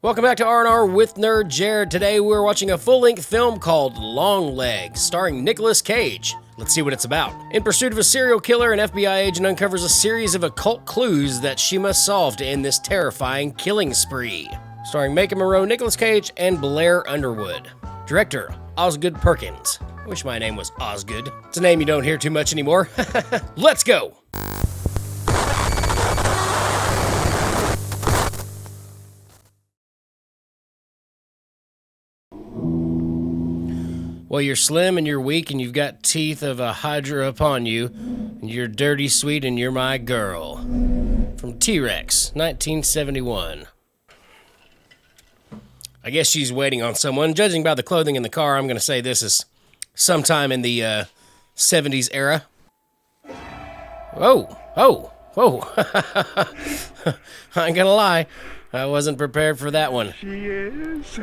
Welcome back to R&R with Nerd Jared. Today we're watching a full-length film called Longlegs, starring Nicolas Cage. Let's see what it's about. In pursuit of a serial killer, an FBI agent uncovers a series of occult clues that she must solve to end this terrifying killing spree. Starring Macon Monroe, Nicolas Cage, and Blair Underwood. Director, Osgood Perkins. I wish my name was Osgood. It's a name you don't hear too much anymore. Let's go! Well, you're slim and you're weak and you've got teeth of a hydra upon you, and you're dirty sweet and you're my girl. From T-Rex, 1971. I guess she's waiting on someone. Judging by the clothing in the car, I'm going to say this is sometime in the 70s era. Whoa. I ain't gonna lie, I wasn't prepared for that one. She is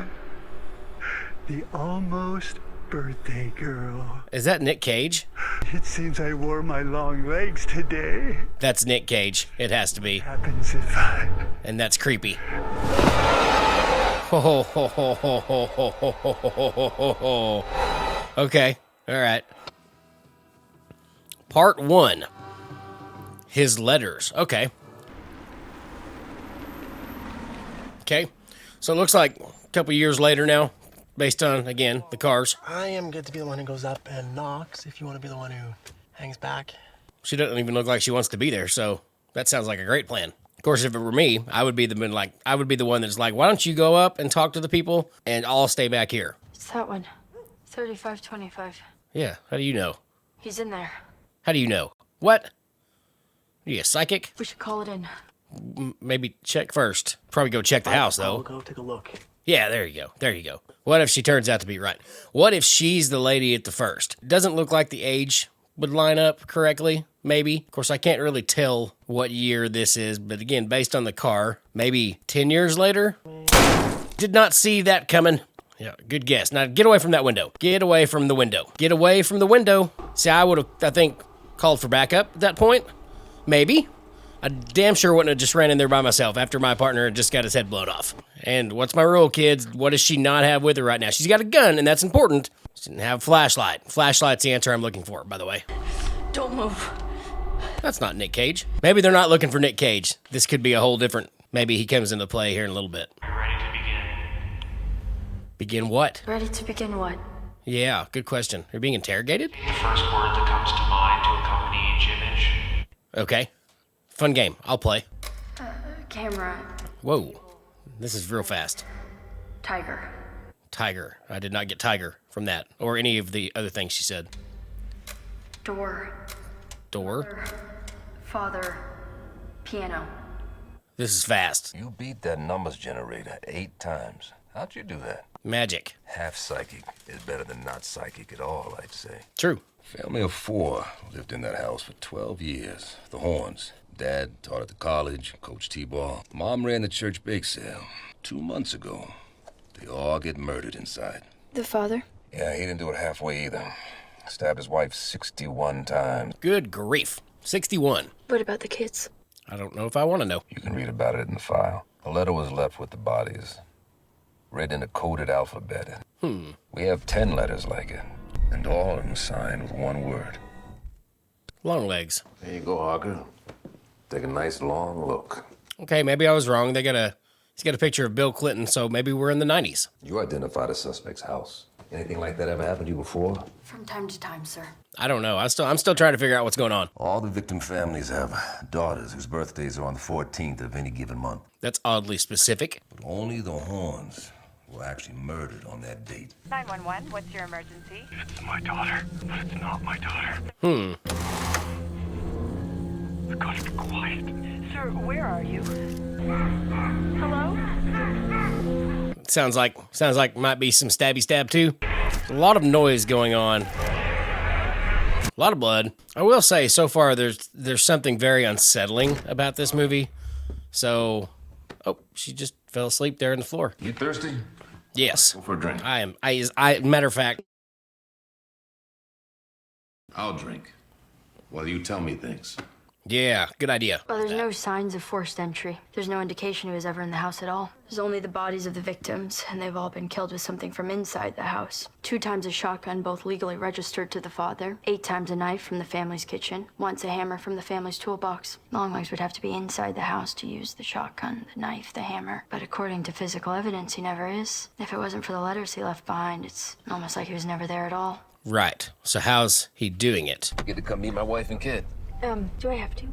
the almost birthday girl. Is that Nick Cage? It seems I wore my long legs today. That's Nick Cage. It has to be. Happens if I... And that's creepy. Okay, alright. Part 1. His letters. Okay, so it looks like a couple years later now, based on, again, the cars. I am good to be the one who goes up and knocks if you want to be the one who hangs back. She doesn't even look like she wants to be there, so that sounds like a great plan. Of course, if it were me, I would be the one that's like, why don't you go up and talk to the people, and I'll stay back here. It's that one. 3525. Yeah, how do you know? He's in there. How do you know? What? Are you a psychic? We should call it in. Maybe check first. Probably go check the house, though. I'll go take a look. Yeah, there you go. What if she turns out to be right? What if she's the lady at the first? Doesn't look like the age would line up correctly, maybe. Of course, I can't really tell what year this is, but again, based on the car, maybe 10 years later? Did not see that coming. Yeah, good guess. Now, get away from that window. Get away from the window. Get away from the window. See, I would have, I think, called for backup at that point. Maybe. I damn sure wouldn't have just ran in there by myself after my partner had just got his head blown off. And what's my rule, kids? What does she not have with her right now? She's got a gun, and that's important. She didn't have a flashlight. Flashlight's the answer I'm looking for, by the way. Don't move. That's not Nick Cage. Maybe they're not looking for Nick Cage. This could be a whole different... Maybe he comes into play here in a little bit. Are you ready to begin? Begin what? Ready to begin what? Yeah, good question. You're being interrogated? The first word that comes to mind to accompany each image. Okay. Fun game. I'll play. Camera. Whoa. This is real fast. Tiger. Tiger. I did not get tiger from that, or any of the other things she said. Door. Door? Father. Piano. This is fast. You beat that numbers generator 8 times. How'd you do that? Magic. Half psychic is better than not psychic at all, I'd say. True. Family of 4 lived in that house for 12 years. The Horns. Dad taught at the college, coached T-ball. Mom ran the church bake sale. 2 months ago, they all get murdered inside. The father? Yeah, he didn't do it halfway either. Stabbed his wife 61 times. Good grief. 61. What about the kids? I don't know if I want to know. You can read about it in the file. A letter was left with the bodies, written in a coded alphabet. We have 10 letters like it, and all of them signed with one word. Longlegs. There you go, Harker. Take a nice long look. Okay, maybe I was wrong. He's got a picture of Bill Clinton, so maybe we're in the 90s. You identified a suspect's house. Anything like that ever happened to you before? From time to time, sir. I don't know. I'm still trying to figure out what's going on. All the victim families have daughters whose birthdays are on the 14th of any given month. That's oddly specific. But only the Horns were actually murdered on that date. 911, what's your emergency? It's my daughter, but it's not my daughter. I gotta be quiet. Sir, where are you? Hello? Sounds like might be some stabby stab too. A lot of noise going on. A lot of blood. I will say, so far there's something very unsettling about this movie. So, oh, she just fell asleep there on the floor. You thirsty? Yes. Go for a drink. I am. Matter of fact, I'll drink. While you tell me things. Yeah, good idea. Well, there's no signs of forced entry. There's no indication he was ever in the house at all. There's only the bodies of the victims, and they've all been killed with something from inside the house. 2 times a shotgun, both legally registered to the father. 8 times a knife from the family's kitchen. Once a hammer from the family's toolbox. Longlegs would have to be inside the house to use the shotgun, the knife, the hammer. But according to physical evidence, he never is. If it wasn't for the letters he left behind, it's almost like he was never there at all. Right. So how's he doing it? Get to come meet my wife and kid. Do I have to?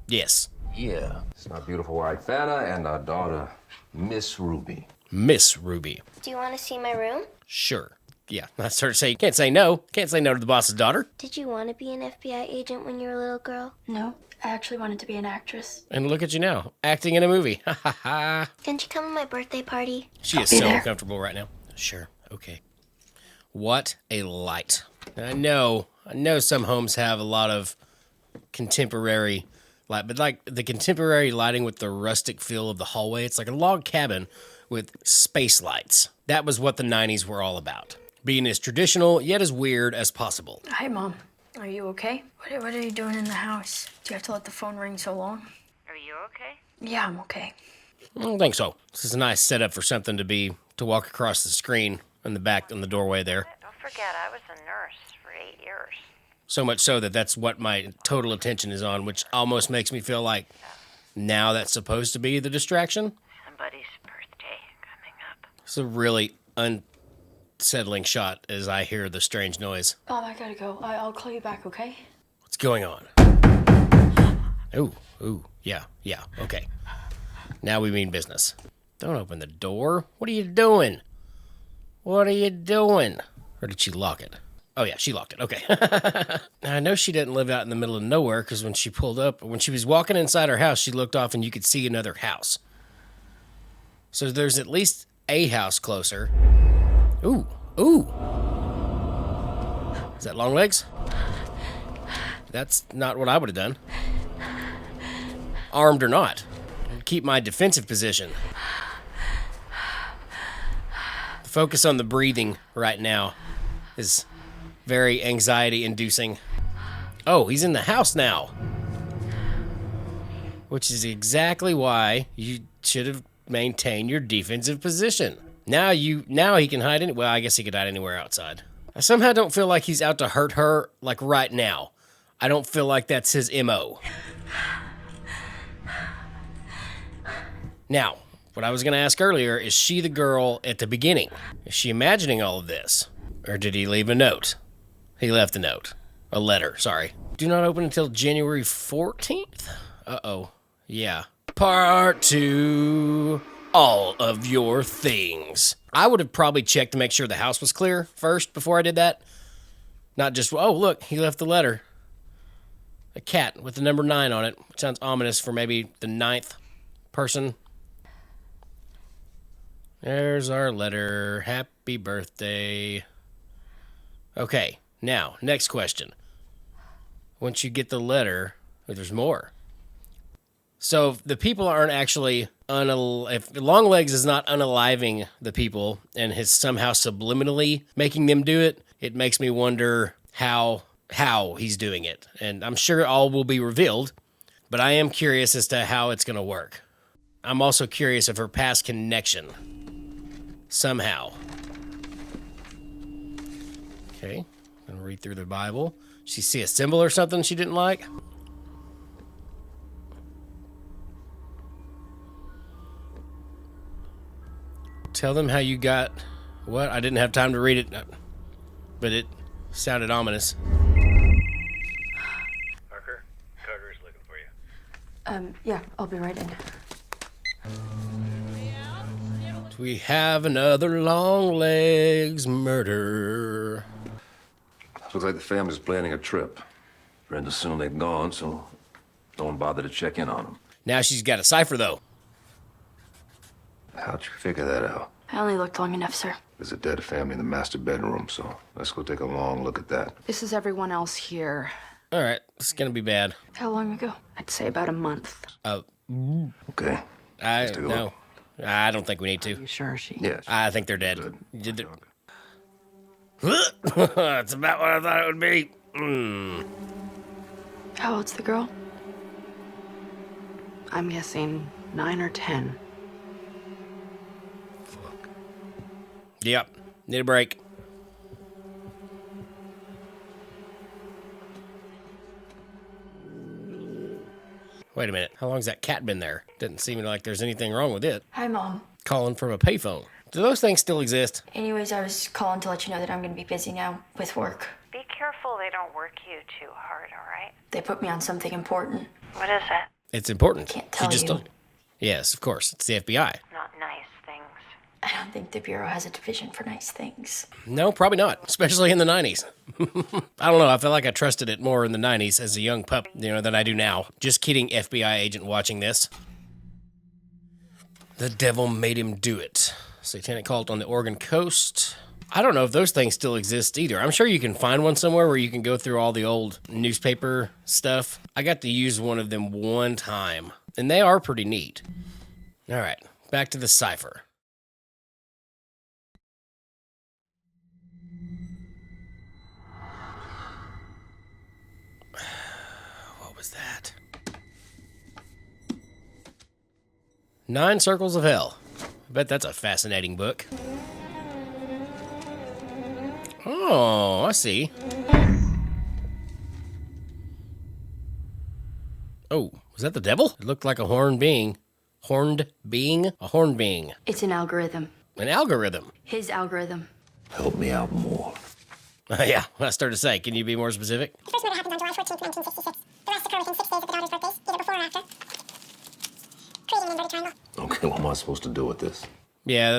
Yes. Yeah. It's my beautiful wife, Anna, and our daughter, Miss Ruby. Miss Ruby. Do you want to see my room? Sure. Yeah, I sort of say you can't say no. Can't say no to the boss's daughter. Did you want to be an FBI agent when you were a little girl? No, I actually wanted to be an actress. And look at you now, acting in a movie. Ha ha ha. Can you come to my birthday party? She is be so there. uncomfortable right now. Sure. Okay. What a light. I know some homes have a lot of contemporary light, but like the contemporary lighting with the rustic feel of the hallway, it's like a log cabin with space lights. That was what the 90s were all about. Being as traditional yet as weird as possible. Hi, Mom. Are you okay? What are you doing in the house? Do you have to let the phone ring so long? Are you okay? Yeah, I'm okay. I don't think so. This is a nice setup for something to walk across the screen in the back in the doorway there. Don't forget, I was a nurse for 8 years. So much so that that's what my total attention is on, which almost makes me feel like now that's supposed to be the distraction. Somebody's birthday coming up. It's a really unsettling shot as I hear the strange noise. Mom, I gotta go. I'll call you back, okay? What's going on? Ooh, yeah, okay. Now we mean business. Don't open the door. What are you doing? What are you doing? Or did she lock it? Oh, yeah, she locked it. Okay. Now, I know she didn't live out in the middle of nowhere because when she pulled up, when she was walking inside her house, she looked off and you could see another house. So there's at least a house closer. Ooh. Is that Longlegs? That's not what I would have done. Armed or not. I'd keep my defensive position. The focus on the breathing right now is very anxiety-inducing. Oh, he's in the house now. Which is exactly why you should have maintained your defensive position. Now he can hide well, I guess he could hide anywhere outside. I somehow don't feel like he's out to hurt her like right now. I don't feel like that's his MO. Now, what I was going to ask earlier, is she the girl at the beginning? Is she imagining all of this? Or did he leave a note? He left a note. A letter, sorry. Do not open until January 14th? Uh-oh. Yeah. Part 2. All of your things. I would have probably checked to make sure the house was clear first before I did that. Not just, oh, look, he left the letter. A cat with the number 9 on it, which sounds ominous for maybe the 9th person. There's our letter. Happy birthday. Okay, now, next question. Once you get the letter, there's more. So if the people aren't actually, if Longlegs is not unaliving the people and is somehow subliminally making them do it, it makes me wonder how he's doing it. And I'm sure all will be revealed, but I am curious as to how it's going to work. I'm also curious of her past connection. Somehow. Okay, I'm gonna read through the Bible. She see a symbol or something she didn't like? Tell them how you got... What? I didn't have time to read it, but it sounded ominous. Parker, Carter's looking for you. Yeah, I'll be right in. We have another Longlegs murder. Looks like the family's planning a trip. Friends assume they've gone, so no one bothered to check in on them. Now she's got a cipher, though. How'd you figure that out? I only looked long enough, sir. There's a dead family in the master bedroom, so let's go take a long look at that. This is everyone else here. All right, this is gonna be bad. How long ago? I'd say about a month. Okay. Let's take a No. look. I don't think we need Are to. you sure she? Yes. I think they're dead. Good. That's about what I thought it would be. How old's the girl? I'm guessing 9 or 10. Yep. Need a break. Wait a minute. How long's that cat been there? Doesn't seem like there's anything wrong with it. Hi, Mom. Calling from a payphone. Do those things still exist? Anyways, I was calling to let you know that I'm gonna be busy now with work. Be careful they don't work you too hard, all right? They put me on something important. What is it? It's important. Can't tell you. Yes, of course. It's the FBI. Not nice things. I don't think the Bureau has a division for nice things. No, probably not. Especially in the 90s. I don't know. I feel like I trusted it more in the 90s as a young pup, than I do now. Just kidding, FBI agent watching this. The devil made him do it. Satanic cult on the Oregon coast. I don't know if those things still exist either. I'm sure you can find one somewhere where you can go through all the old newspaper stuff. I got to use one of them one time, and they are pretty neat. All right, back to the cipher. What was that? 9 Circles of Hell. I bet that's a fascinating book. Oh, I see. Oh, was that the devil? It looked like a horned being. Horned being? A horned being. It's an algorithm. An algorithm? His algorithm. Help me out more. Yeah, I started to say, can you be more specific? The first murder happened on July 14th, 1966. The rest occur within 6 days of the daughter's birthdays, either before or after. Creating an inverted triangle. Okay, what am I supposed to do with this? Yeah.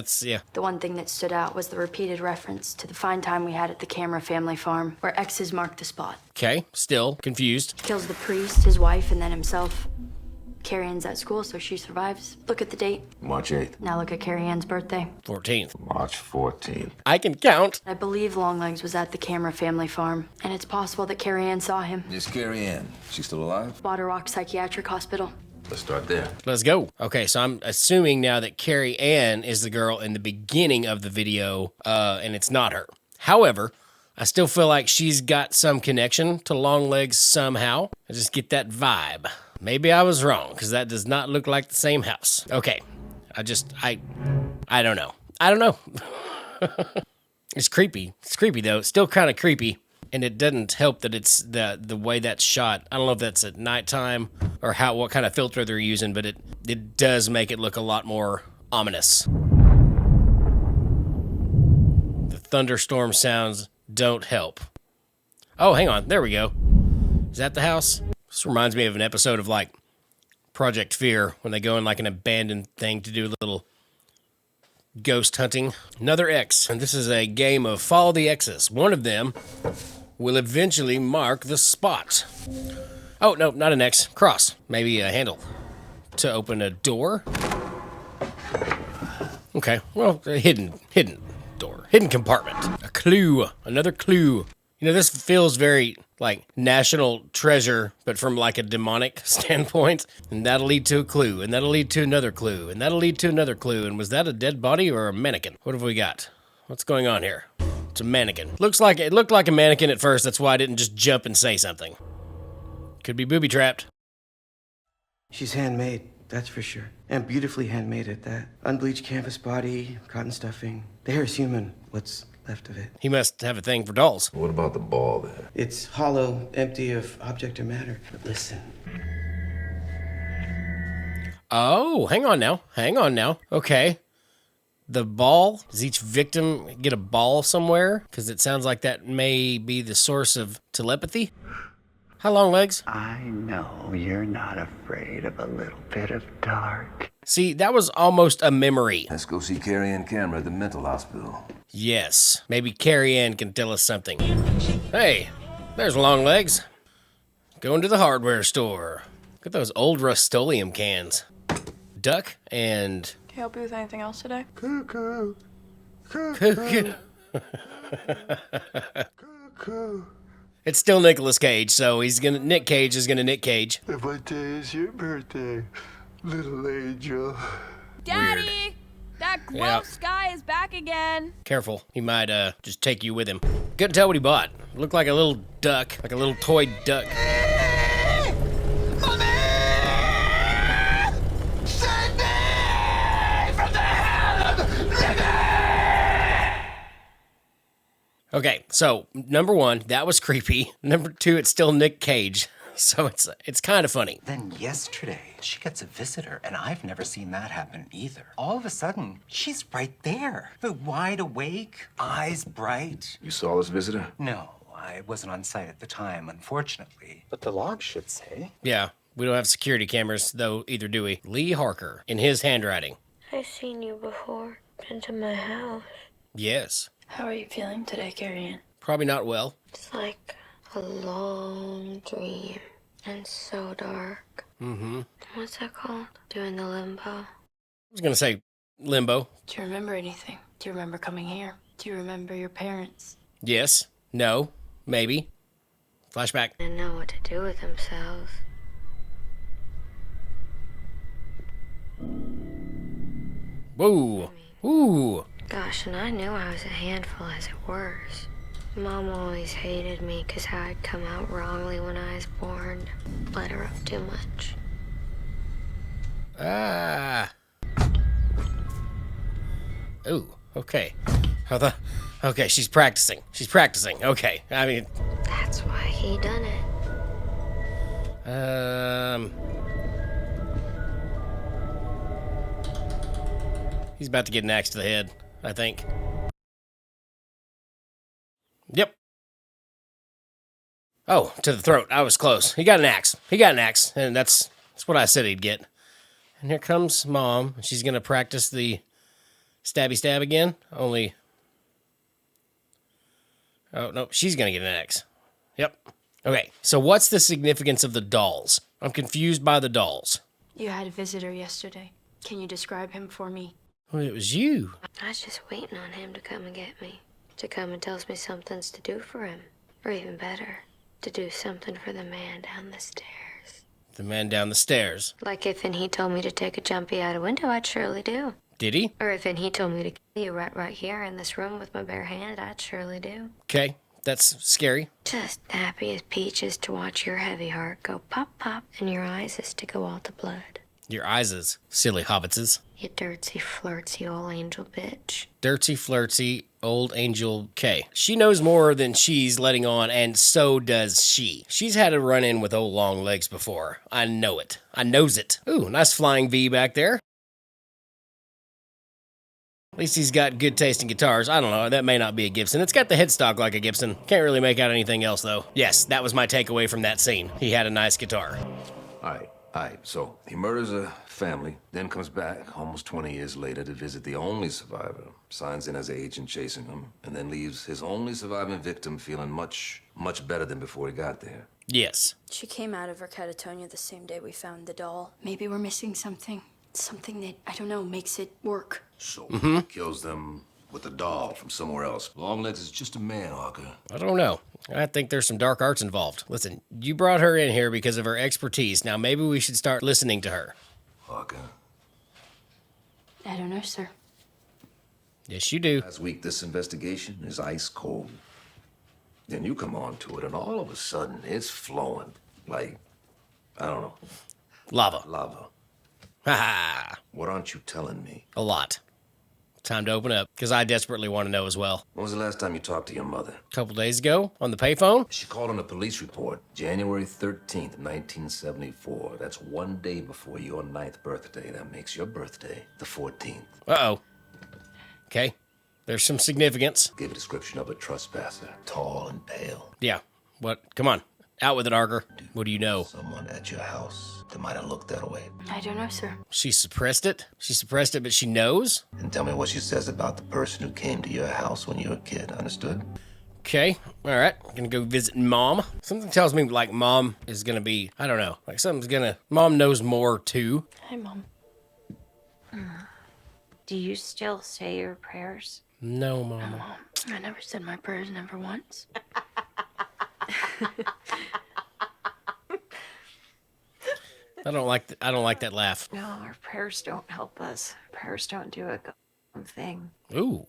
The one thing that stood out was the repeated reference to the fine time we had at the Camera family farm, where X's marked the spot. Okay, still confused. Kills the priest, his wife, and then himself. Carrie Ann's at school, so she survives. Look at the date. March 8th. Now look at Carrie Ann's birthday. 14th. March 14th. I can count. I believe Longlegs was at the Camera family farm, and it's possible that Carrie Ann saw him. This Carrie Ann. She still alive? Water Rock Psychiatric Hospital. Let's start there. Let's go. Okay, so I'm assuming now that Carrie Ann is the girl in the beginning of the video, and it's not her. However, I still feel like she's got some connection to Longlegs somehow. I just get that vibe. Maybe I was wrong, because that does not look like the same house. Okay, I don't know. I don't know. It's creepy. It's creepy, though. It's still kind of creepy. And it doesn't help that it's the way that's shot. I don't know if that's at nighttime or what kind of filter they're using, but it does make it look a lot more ominous. The thunderstorm sounds don't help. Oh, hang on. There we go. Is that the house? This reminds me of an episode of like Project Fear when they go in like an abandoned thing to do a little ghost hunting. Another X. And this is a game of follow the X's. One of them will eventually mark the spot. Oh, no, not an X. Cross. Maybe a handle to open a door. Okay, well, a hidden door. Hidden compartment. A clue. Another clue. This feels very like National Treasure, but from like a demonic standpoint. And that'll lead to a clue, and that'll lead to another clue, and that'll lead to another clue. And was that a dead body or a mannequin? What have we got? What's going on here? It's a mannequin. It looked like a mannequin at first. That's why I didn't just jump and say something. Could be booby trapped. She's handmade, that's for sure. And beautifully handmade at that. Unbleached canvas body, cotton stuffing. The hair is human, what's left of it. He must have a thing for dolls. What about the ball there? It's hollow, empty of object or matter. But listen. Oh, hang on now. Okay. The ball? Does each victim get a ball somewhere? Because it sounds like that may be the source of telepathy. Hi, Longlegs. I know you're not afraid of a little bit of dark. See, that was almost a memory. Let's go see Carrie Ann Camera at the mental hospital. Yes. Maybe Carrie Ann can tell us something. Hey, there's Longlegs. Going to the hardware store. Look at those old Rust-Oleum cans. Duck and... Can I help you with anything else today? Cuckoo. Cuckoo. It's still Nicolas Cage, so Nick Cage is gonna Nick Cage. What day is your birthday, little angel? Daddy! Weird. That gross guy is back again. Careful, he might just take you with him. Couldn't tell what he bought. Looked like a little duck, like a little toy duck. Okay, so number one, that was creepy. Number two, it's still Nick Cage. So it's kind of funny. Then yesterday, she gets a visitor, and I've never seen that happen either. All of a sudden, she's right there. Wide awake, eyes bright. You saw this visitor? No, I wasn't on site at the time, unfortunately. But the log should say. Yeah, we don't have security cameras, though, either do we? Lee Harker, in his handwriting. I've seen you before. Been to my house. Yes. How are you feeling today, Carrie Ann? Probably not well. It's like a long dream. And so dark. Mm-hmm. What's that called? Doing the limbo. I was going to say limbo. Do you remember anything? Do you remember coming here? Do you remember your parents? Yes. No. Maybe. Flashback. And know what to do with themselves. Whoa. Ooh. Gosh, and I knew I was a handful as it was. Mom always hated me because I'd come out wrongly when I was born. Let her up too much. Ah. Ooh. Okay. Okay, she's practicing. She's practicing. Okay. I mean. That's why he done it. He's about to get an axe to the head, I think. Yep. Oh, to the throat. I was close. He got an axe. He got an axe, and that's what I said he'd get. And here comes Mom. She's going to practice the stabby stab again, only... Oh, no, she's going to get an axe. Yep. Okay, so what's the significance of the dolls? I'm confused by the dolls. You had a visitor yesterday. Can you describe him for me? Well, it was you. I was just waiting on him to come and get me. To come and tells me something's to do for him. Or even better, to do something for the man down the stairs. The man down the stairs. Like if he told me to take a jumpy out a window, I'd surely do. Did he? Or if he told me to kill you right here in this room with my bare hand, I'd surely do. Okay, that's scary. Just happy as peaches to watch your heavy heart go pop, pop, and your eyes is to go all to blood. Your eyes is silly hobbitses. You dirty, flirty old angel bitch. Dirty, flirty, old angel K. She knows more than she's letting on, and so does she. She's had a run-in with old Longlegs before. I know it. I knows it. Ooh, nice flying V back there. At least he's got good taste in guitars. I don't know, that may not be a Gibson. It's got the headstock like a Gibson. Can't really make out anything else, though. Yes, that was my takeaway from that scene. He had a nice guitar. All right, so he murders a family, then comes back almost 20 years later to visit the only survivor, signs in as an agent chasing him, and then leaves his only surviving victim feeling much, much better than before he got there. Yes. She came out of her catatonia the same day we found the doll. Maybe we're missing something. Something that, I don't know, makes it work. So he kills them with a doll from somewhere else. Longlegs is just a man, Harker. I don't know. I think there's some dark arts involved. Listen, you brought her in here because of her expertise. Now maybe we should start listening to her. Harker. I don't know, sir. Yes, you do. Last week, this investigation is ice cold. Then you come on to it, and all of a sudden, it's flowing. Like, I don't know. Lava. Lava. Ha ha. What aren't you telling me? A lot. Time to open up, because I desperately want to know as well. When was the last time you talked to your mother? A couple days ago, on the payphone. She called on a police report, January 13th, 1974. That's one day before your 9th birthday. That makes your birthday the 14th. Uh-oh. Okay. There's some significance. Give a description of a trespasser, tall and pale. Yeah. What? Come on. Out with it, Arger. What do you know? Someone at your house that might have looked that way. I don't know, sir. She suppressed it? She suppressed it, but she knows? And tell me what she says about the person who came to your house when you were a kid, understood? Okay. All right. I'm gonna go visit Mom. Something tells me, like, Mom is gonna be, I don't know, like something's gonna, Mom knows more, too. Hi, Mom. Do you still say your prayers? No, Mama. I never said my prayers, never once. I don't like that laugh. No, our prayers don't help us. Prayers don't do a thing. Ooh.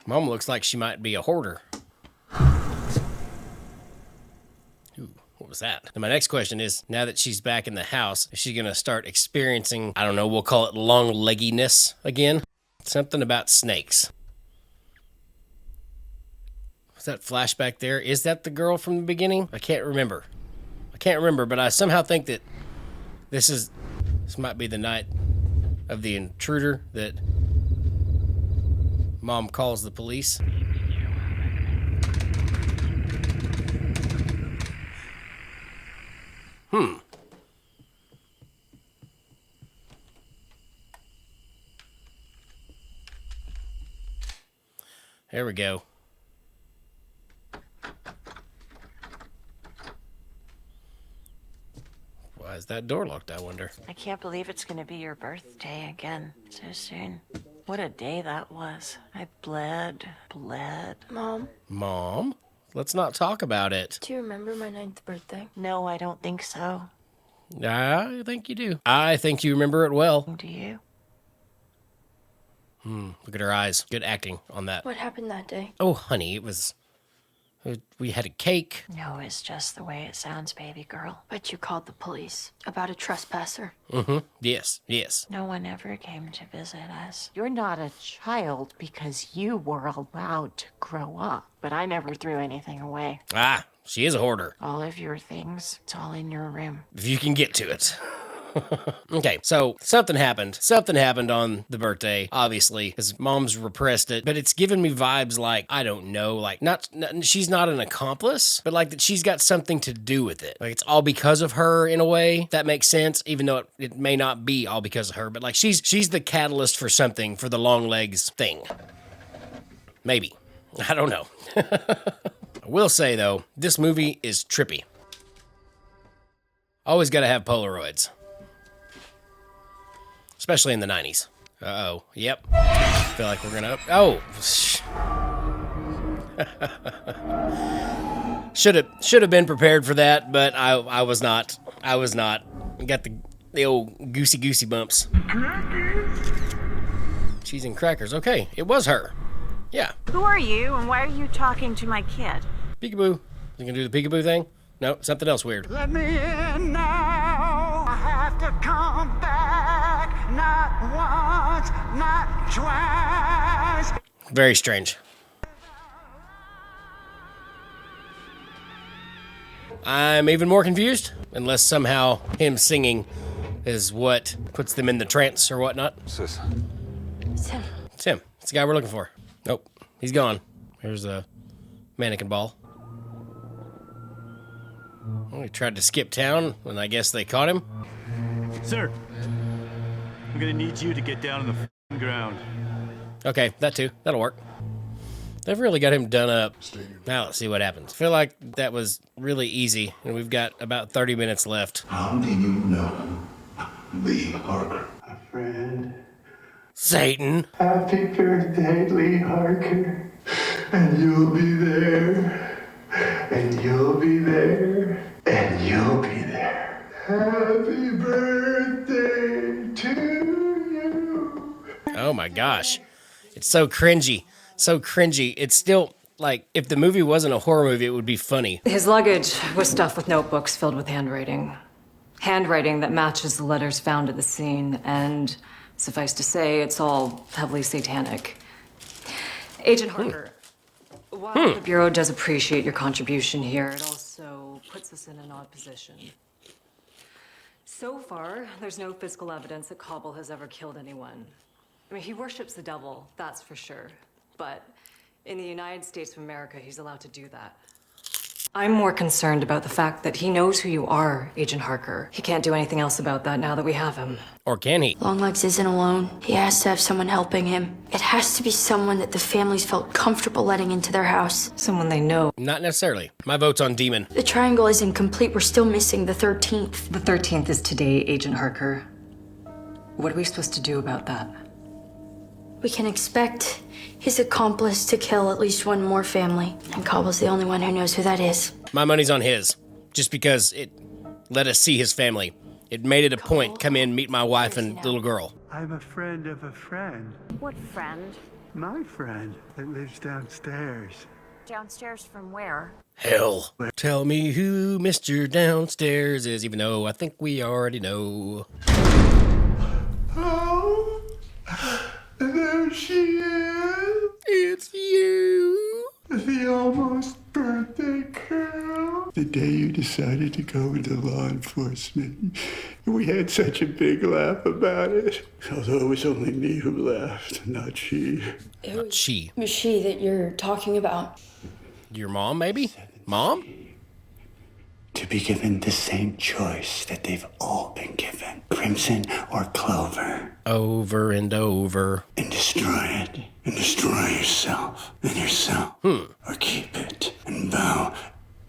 Mom looks like she might be a hoarder. Ooh, what was that? And my next question is, now that she's back in the house, is she gonna start experiencing, I don't know, we'll call it long-legginess again? Something about snakes. that flashback there? Is that the girl from the beginning? I can't remember. But I somehow think that this might be the night of the intruder that Mom calls the police. There we go. Why is that door locked, I wonder? I can't believe it's gonna be your birthday again so soon. What a day that was. I bled. Mom, Let's not talk about it. do you remember my 9th birthday? No, I don't think so. I think you do. I think you remember it well. Do you? Look at her eyes. Good acting on that. What happened that day? Oh, honey, we had a cake. No, it's just the way it sounds, baby girl. But you called the police about a trespasser. Yes. No one ever came to visit us. You're not a child because you were allowed to grow up. But I never threw anything away. Ah, she is a hoarder. All of your things, it's all in your room. If you can get to it. Okay, so something happened. Something happened on the birthday, obviously, because Mom's repressed it. But it's given me vibes like, I don't know, like, not she's not an accomplice, but like that she's got something to do with it. Like, it's all because of her in a way. That makes sense, even though it may not be all because of her. But like, she's the catalyst for something, for the Longlegs thing. Maybe. I don't know. I will say, though, this movie is trippy. Always got to have Polaroids. Especially in the 90s. Uh-oh. Yep. Feel like we're gonna... Oh! Should have been prepared for that, but I was not. I was not. Got the old goosey bumps. Cheese and crackers. Okay, it was her. Yeah. Who are you and why are you talking to my kid? Peekaboo. You gonna do the peekaboo thing? No, something else weird. Let me in now. I have to come back. Not once, not twice. Very strange. I'm even more confused, unless somehow him singing is what puts them in the trance or whatnot. Sis. It's him. It's him. It's the guy we're looking for. Nope. He's gone. Here's a mannequin ball. Well, he tried to skip town, and I guess they caught him. Sir, I'm gonna need you to get down on the f***ing ground. Okay, that too. That'll work. They've really got him done up. Now let's see what happens. I feel like that was really easy, and we've got about 30 minutes left. How do you know Lee Harker? A friend. Satan. Happy birthday, Lee Harker. And you'll be there. And you'll be there. And you'll be there. Happy birthday to you. Oh my gosh. It's so cringy. So cringy. It's still, like, if the movie wasn't a horror movie, it would be funny. His luggage was stuffed with notebooks filled with handwriting. Handwriting that matches the letters found at the scene, and suffice to say, it's all heavily satanic. Agent Harker, while the Bureau does appreciate your contribution here, it also puts us in an odd position. So far, there's no physical evidence that Cobble has ever killed anyone. I mean, he worships the devil, that's for sure. But in the United States of America, he's allowed to do that. I'm more concerned about the fact that he knows who you are, Agent Harker. He can't do anything else about that now that we have him. Or can he? Longlegs isn't alone. He has to have someone helping him. It has to be someone that the families felt comfortable letting into their house. Someone they know. Not necessarily. My vote's on Demon. The triangle is incomplete. We're still missing the 13th. The 13th is today, Agent Harker. What are we supposed to do about that? We can expect his accomplice to kill at least one more family. And Cobble's the only one who knows who that is. My money's on his. Just because it let us see his family. It made it a point. Come in, meet my wife and little girl. I'm a friend of a friend. What friend? My friend that lives downstairs. Downstairs from where? Hell. Tell me who Mr. Downstairs is, even though I think we already know. Oh, there she is. It's you. The almost day you decided to go into law enforcement. We had such a big laugh about it. Although it was only me who laughed, not she. Not she. Who's she that you're talking about? Your mom, maybe? Mom? To be given the same choice that they've all been given. Crimson or clover. Over and over. And destroy it. And destroy yourself. And yourself. Or keep it. And bow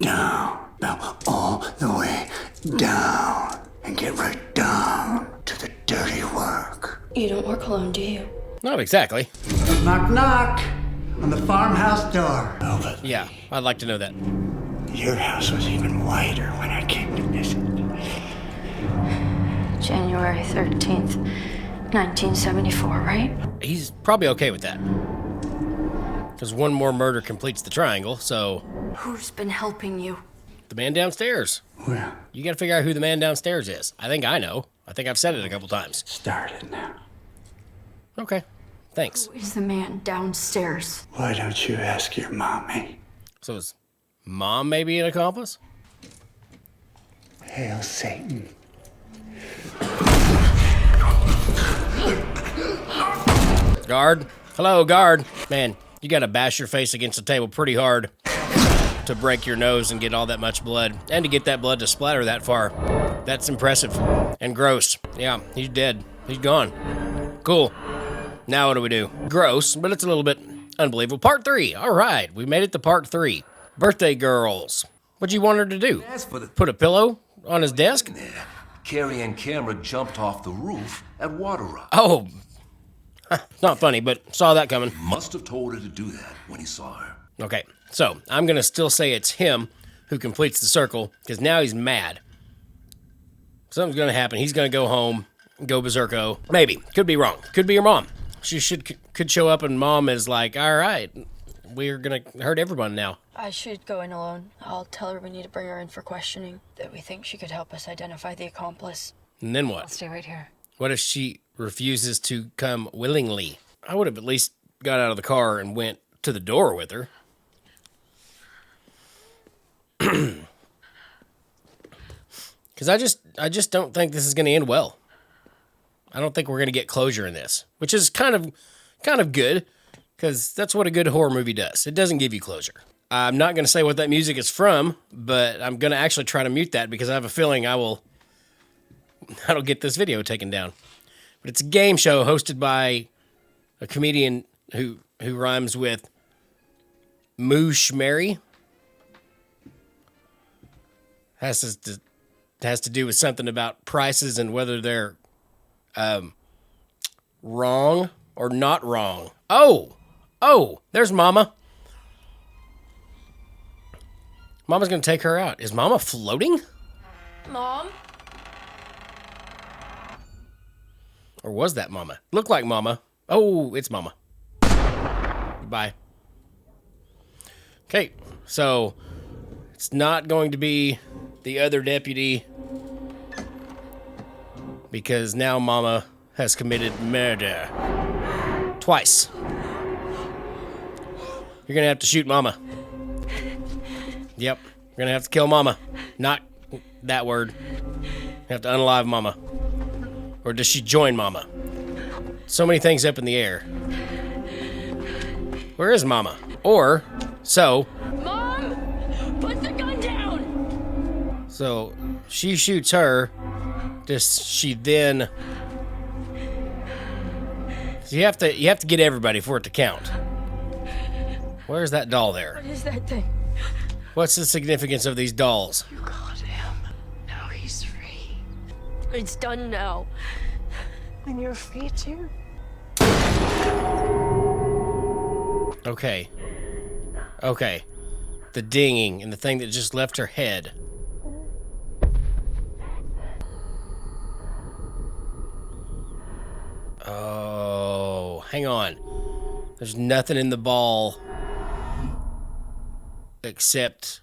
down. Bow all the way down. And get right down to the dirty work. You don't work alone, do you? Not exactly. Knock, knock on the farmhouse door. Yeah, I'd like to know that. Your house was even whiter when I came to visit. January 13th, 1974, right? He's probably okay with that. Because one more murder completes the triangle, so... Who's been helping you? The man downstairs. Well, you gotta figure out who the man downstairs is. I think I know. I think I've said it a couple times. Started now. Okay, thanks. Who is the man downstairs? Why don't you ask your mommy? So is Mom maybe an accomplice? Hail Satan. Guard? Hello, guard. Man, you gotta bash your face against the table pretty hard to break your nose and get all that much blood. And to get that blood to splatter that far. That's impressive. And gross. Yeah, he's dead. He's gone. Cool. Now what do we do? Gross, but it's a little bit unbelievable. Part 3. All right, we made it to part 3. Birthday girls. What'd you want her to do? Put a pillow on his desk? Carrie and Cameron jumped off the roof at Water Rock. Oh, not funny, but saw that coming. Must have told her to do that when he saw her. Okay, so I'm gonna still say it's him who completes the circle, because now he's mad. Something's gonna happen. He's gonna go home, go berserko. Maybe. Could be wrong. Could be your mom. She could show up and mom is like, all right, we're gonna hurt everyone now. I should go in alone. I'll tell her we need to bring her in for questioning, that we think she could help us identify the accomplice. And then what? I'll stay right here. What if she refuses to come willingly? I would have at least got out of the car and went to the door with her. Because I just don't think this is going to end well. I don't think we're going to get closure in this, which is kind of good, because that's what a good horror movie does. It doesn't give you closure. I'm not going to say what that music is from, but I'm going to actually try to mute that because I have a feeling I'll get this video taken down. But it's a game show hosted by a comedian who rhymes with Moosh Mary. Has to do with something about prices and whether they're wrong or not wrong. Oh, there's Mama. Mama's gonna take her out. Is Mama floating? Mom? Or was that Mama? Looked like Mama. Oh, it's Mama. Bye. Okay, so it's not going to be the other deputy because now Mama has committed murder. Twice. You're gonna have to shoot Mama. Yep, you're gonna have to kill Mama. Not that word. You have to unalive Mama. Or does she join Mama? So many things up in the air. Where is Mama? Or, so... Mom! Put the gun down! So, she shoots her. Does she then... So you have to get everybody for it to count. Where's that doll there? What is that thing? What's the significance of these dolls? You got him. Now he's free. It's done now. And you're free too. Okay. The dinging and the thing that just left her head. Oh, hang on. There's nothing in the ball except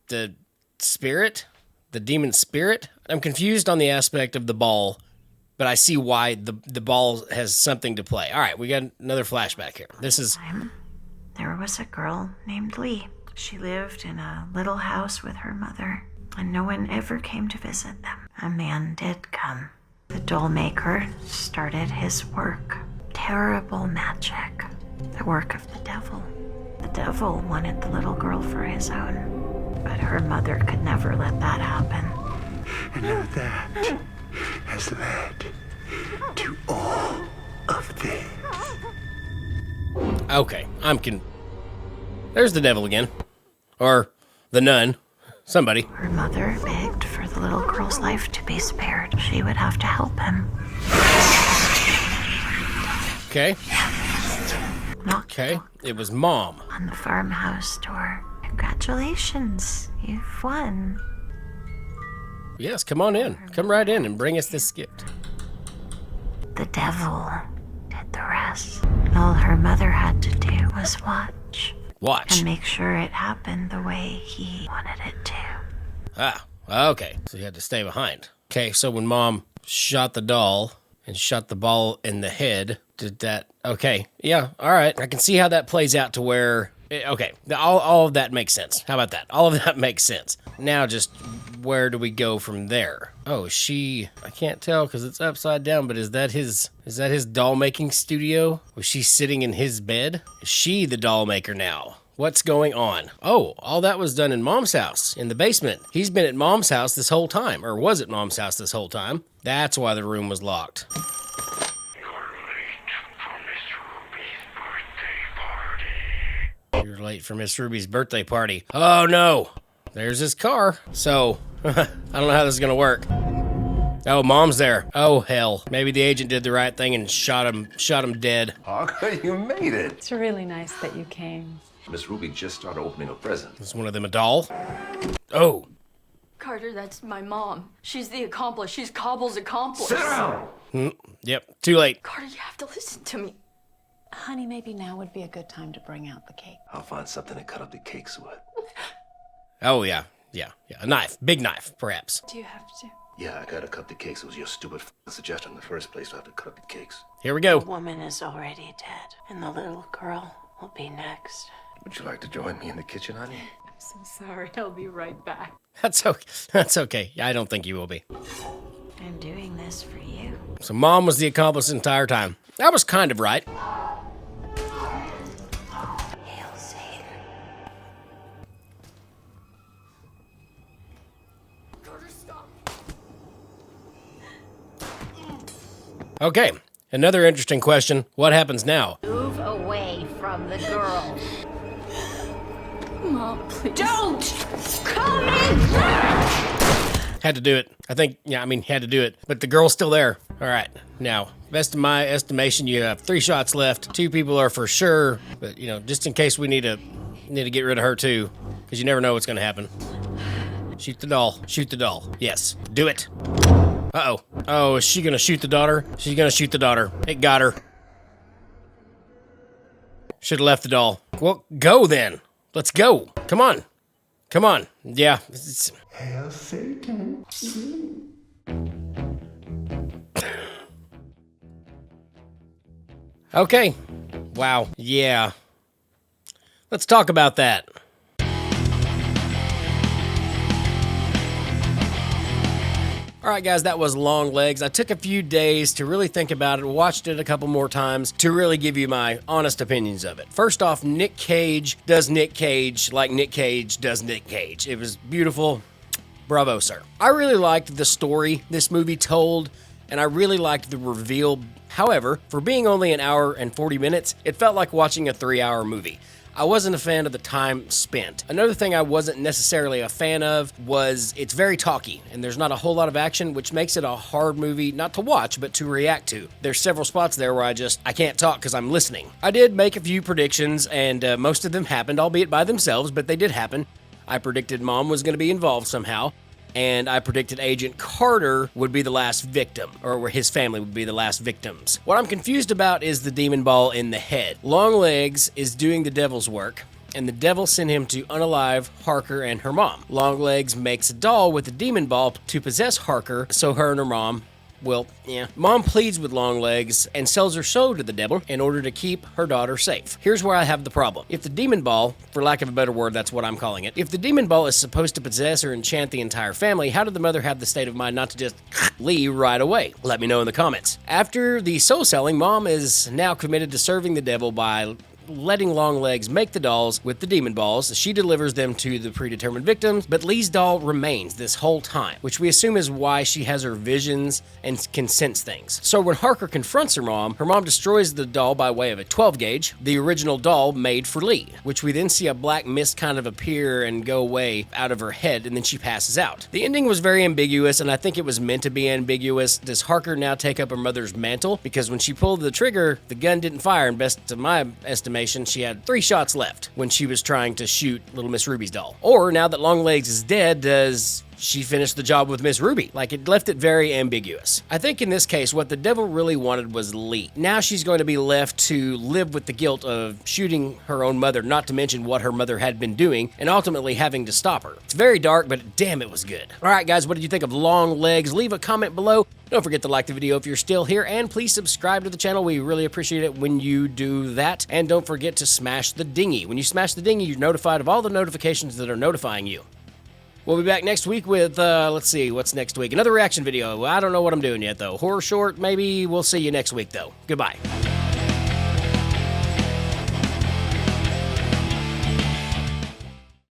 the spirit, the demon spirit. I'm confused on the aspect of the ball, but I see why the ball has something to play. All right, we got another flashback here. This is... There was a girl named Lee. She lived in a little house with her mother, and no one ever came to visit them. A man did come. The doll maker started his work. Terrible magic. The work of the devil. The devil wanted the little girl for his own, but her mother could never let that happen. And now that has led to all of this. Okay, there's the devil again. Or the nun. Somebody. Her mother begged for the little girl's life to be spared. She would have to help him. Okay. Okay, it was Mom. On the farmhouse door. Congratulations, you've won. Yes, come on in. Come right in and bring us this gift. The devil did the rest. All her mother had to do was watch. Watch. And make sure it happened the way he wanted it to. Ah, okay. So you had to stay behind. Okay, so when Mom shot the doll and shot the ball in the head, did that... Okay, yeah, all right. I can see how that plays out to where... Okay, all of that makes sense. How about that? All of that makes sense. Now just where do we go from there? Oh, I can't tell because it's upside down, but is that his doll making studio? Was she sitting in his bed? Is she the doll maker now? What's going on? Oh, all that was done in Mom's house, in the basement. He's been at Mom's house this whole time, or was at Mom's house this whole time. That's why the room was locked. You're late for Miss Ruby's birthday party. Oh no, there's his car. So, I don't know how this is gonna work. Oh, Mom's there. Oh hell, maybe the agent did the right thing and shot him dead. Parker, you made it. It's really nice that you came. Miss Ruby just started opening a present. Is one of them a doll? Oh. Carter, that's my mom. She's the accomplice. She's Cobble's accomplice. Sit down! Yep, too late. Carter, you have to listen to me. Honey, maybe now would be a good time to bring out the cake. I'll find something to cut up the cakes with. Oh yeah. A knife, big knife, perhaps. Do you have to? Yeah, I gotta cut the cakes. It was your stupid suggestion in the first place. I have to cut up the cakes. Here we go. The woman is already dead, and the little girl will be next. Would you like to join me in the kitchen, honey? I'm so sorry. I'll be right back. That's okay. I don't think you will be. I'm doing this for you. So Mom was the accomplice the entire time. That was kind of right. Hail Satan. Okay, another interesting question. What happens now? Move away from the girl. Mom, please. Don't come in! Had to do it. Had to do it. But the girl's still there. All right. Now, best of my estimation, you have 3 shots left. 2 people are for sure. But, just in case we need to get rid of her too. Because you never know what's going to happen. Shoot the doll. Shoot the doll. Yes. Do it. Uh-oh. Oh, is she going to shoot the daughter? She's going to shoot the daughter. It got her. Should have left the doll. Well, go then. Let's go. Come on. Come on. Yeah. Hail Satan. Okay. Wow. Yeah. Let's talk about that. All right, guys, that was Longlegs. I took a few days to really think about it, watched it a couple more times to really give you my honest opinions of it. First off, Nick Cage does Nick Cage like Nick Cage does Nick Cage. It was beautiful. Bravo, sir. I really liked the story this movie told, and I really liked the reveal. However, for being only an hour and 40 minutes, it felt like watching a 3-hour movie. I wasn't a fan of the time spent. Another thing I wasn't necessarily a fan of was it's very talky, and there's not a whole lot of action, which makes it a hard movie not to watch, but to react to. There's several spots there where I can't talk because I'm listening. I did make a few predictions, and most of them happened, albeit by themselves, but they did happen. I predicted Mom was going to be involved somehow, and I predicted Agent Carter would be the last victim, or his family would be the last victims. What I'm confused about is the demon ball in the head. Longlegs is doing the devil's work, and the devil sent him to unalive Harker and her mom. Longlegs makes a doll with the demon ball to possess Harker so her and her mom Well, yeah. Mom pleads with Longlegs and sells her soul to the devil in order to keep her daughter safe. Here's where I have the problem. If the demon ball, for lack of a better word, that's what I'm calling it, if the demon ball is supposed to possess or enchant the entire family, how did the mother have the state of mind not to just leave right away? Let me know in the comments. After the soul selling, Mom is now committed to serving the devil by letting Longlegs make the dolls with the demon balls. She delivers them to the predetermined victims, but Lee's doll remains this whole time, which we assume is why she has her visions and can sense things. So when Harker confronts her mom destroys the doll by way of a 12 gauge, the original doll made for Lee, which we then see a black mist kind of appear and go away out of her head, and then she passes out. The ending was very ambiguous, and I think it was meant to be ambiguous. Does Harker now take up her mother's mantle? Because when she pulled the trigger, the gun didn't fire, and best of my estimation, she had 3 shots left when she was trying to shoot little Miss Ruby's doll. Or now that Longlegs is dead, does she finished the job with Miss Ruby? Like, it left it very ambiguous. I think in this case, what the devil really wanted was Lee. Now she's going to be left to live with the guilt of shooting her own mother, not to mention what her mother had been doing, and ultimately having to stop her. It's very dark, but damn, it was good. All right, guys, what did you think of Longlegs? Leave a comment below. Don't forget to like the video if you're still here, and please subscribe to the channel. We really appreciate it when you do that. And don't forget to smash the dinghy. When you smash the dinghy, you're notified of all the notifications that are notifying you. We'll be back next week with, let's see, what's next week? Another reaction video. I don't know what I'm doing yet, though. Horror short, maybe. We'll see you next week, though. Goodbye.